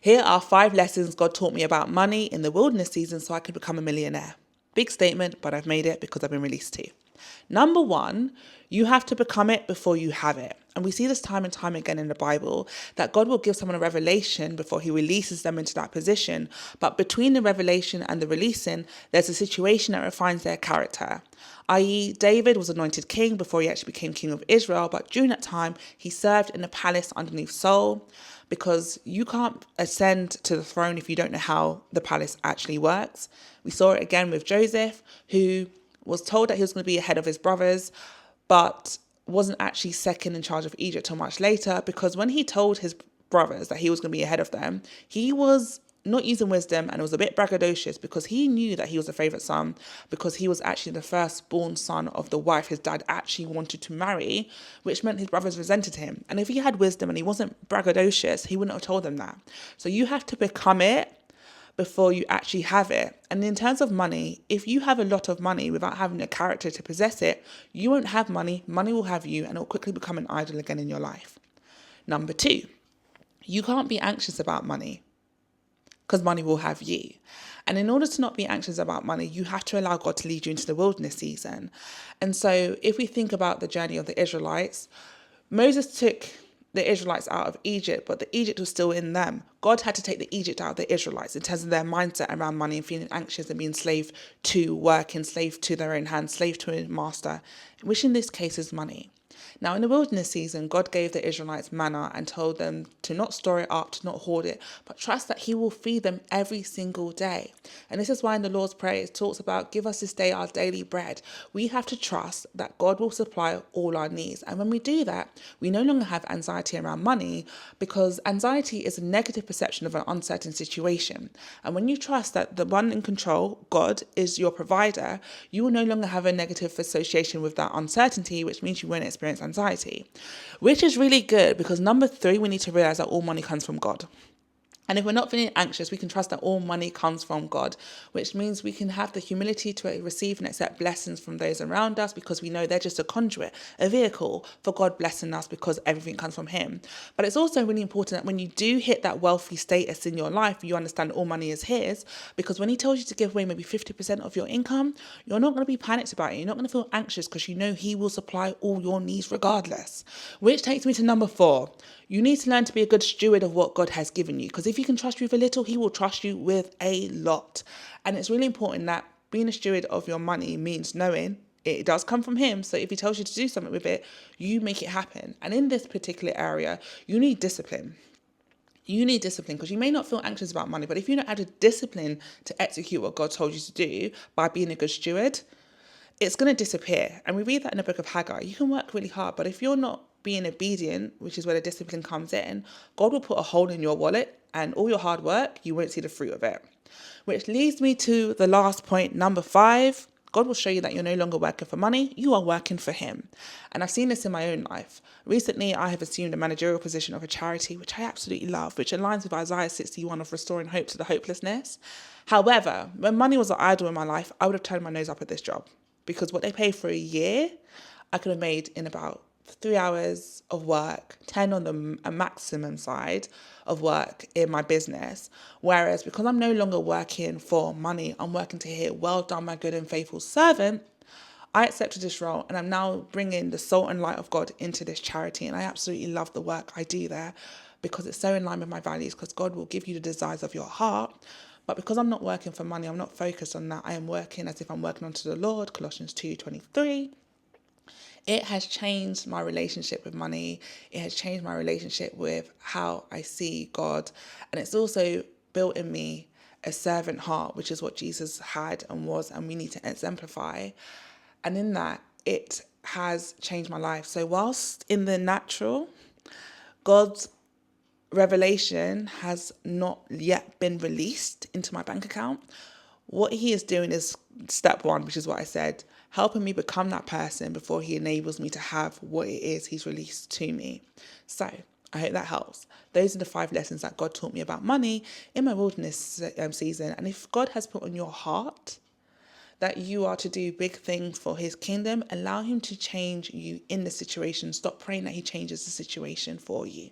Here are 5 lessons God taught me about money in the wilderness season so I could become a millionaire. Big statement, but I've made it because I've been released to. Number 1, you have to become it before you have it. And we see this time and time again in the Bible, that God will give someone a revelation before he releases them into that position. But between the revelation and the releasing, there's a situation that refines their character. I.e., David was anointed king before he actually became king of Israel. But during that time, he served in the palace underneath Saul, because you can't ascend to the throne if you don't know how the palace actually works. We saw it again with Joseph, who was told that he was going to be ahead of his brothers, but wasn't actually second in charge of Egypt till much later, because when he told his brothers that he was going to be ahead of them, he was not using wisdom, and it was a bit braggadocious because he knew that he was the favourite son, because he was actually the firstborn son of the wife his dad actually wanted to marry, which meant his brothers resented him. And if he had wisdom and he wasn't braggadocious, he wouldn't have told them that. So you have to become it before you actually have it. And in terms of money, if you have a lot of money without having a character to possess it, you won't have money, money will have you, and it will quickly become an idol again in your life. Number 2, you can't be anxious about money, because money will have you. And in order to not be anxious about money, you have to allow God to lead you into the wilderness season. And so if we think about the journey of the Israelites, Moses took the Israelites out of Egypt, but the Egypt was still in them. God had to take the Egypt out of the Israelites in terms of their mindset around money and feeling anxious and being slave to work, and slave to their own hands, slave to a master, which in this case is money. Now, in the wilderness season, God gave the Israelites manna and told them to not store it up, to not hoard it, but trust that he will feed them every single day. And this is why in the Lord's Prayer it talks about, give us this day our daily bread. We have to trust that God will supply all our needs. And when we do that, we no longer have anxiety around money, because anxiety is a negative perception of an uncertain situation. And when you trust that the one in control, God, is your provider, you will no longer have a negative association with that uncertainty, which means you won't experience anxiety, which is really good, because number 3, we need to realize that all money comes from God. And if we're not feeling anxious, we can trust that all money comes from God, which means we can have the humility to receive and accept blessings from those around us, because we know they're just a conduit, a vehicle for God blessing us, because everything comes from him. But it's also really important that when you do hit that wealthy status in your life, you understand all money is his, because when he tells you to give away maybe 50% of your income, you're not going to be panicked about it. You're not going to feel anxious, because you know he will supply all your needs regardless. Which takes me to number 4. You need to learn to be a good steward of what God has given you, because if he can trust you with a little, he will trust you with a lot. And it's really important that being a steward of your money means knowing it does come from him. So if he tells you to do something with it, you make it happen. And in this particular area, you need discipline. You need discipline, because you may not feel anxious about money, but if you don't have the discipline to execute what God told you to do by being a good steward, it's going to disappear. And we read that in the book of Haggai. You can work really hard, but if you're not being obedient, which is where the discipline comes in, God will put a hole in your wallet, and all your hard work, you won't see the fruit of it. Which leads me to the last point, number 5. God will show you that you're no longer working for money, you are working for him. And I've seen this in my own life. Recently, I have assumed a managerial position of a charity, which I absolutely love, which aligns with Isaiah 61 of restoring hope to the hopelessness. However, when money was an idol in my life, I would have turned my nose up at this job, because what they pay for a year, I could have made in about 3 hours of work, 10 on the maximum side of work in my business. Whereas because I'm no longer working for money, I'm working to hear, well done, my good and faithful servant, I accepted this role, and I'm now bringing the salt and light of God into this charity. And I absolutely love the work I do there, because it's so in line with my values, because God will give you the desires of your heart. But because I'm not working for money, I'm not focused on that. I am working as if I'm working unto the Lord, Colossians 2:23. It has changed my relationship with money. It has changed my relationship with how I see God. And it's also built in me a servant heart, which is what Jesus had and was, and we need to exemplify. And in that, it has changed my life. So whilst in the natural, God's revelation has not yet been released into my bank account, what he is doing is step 1, which is what I said, helping me become that person before he enables me to have what it is he's released to me. So I hope that helps. Those are the 5 lessons that God taught me about money in my wilderness season. And if God has put on your heart that you are to do big things for his kingdom, allow him to change you in the situation. Stop praying that he changes the situation for you.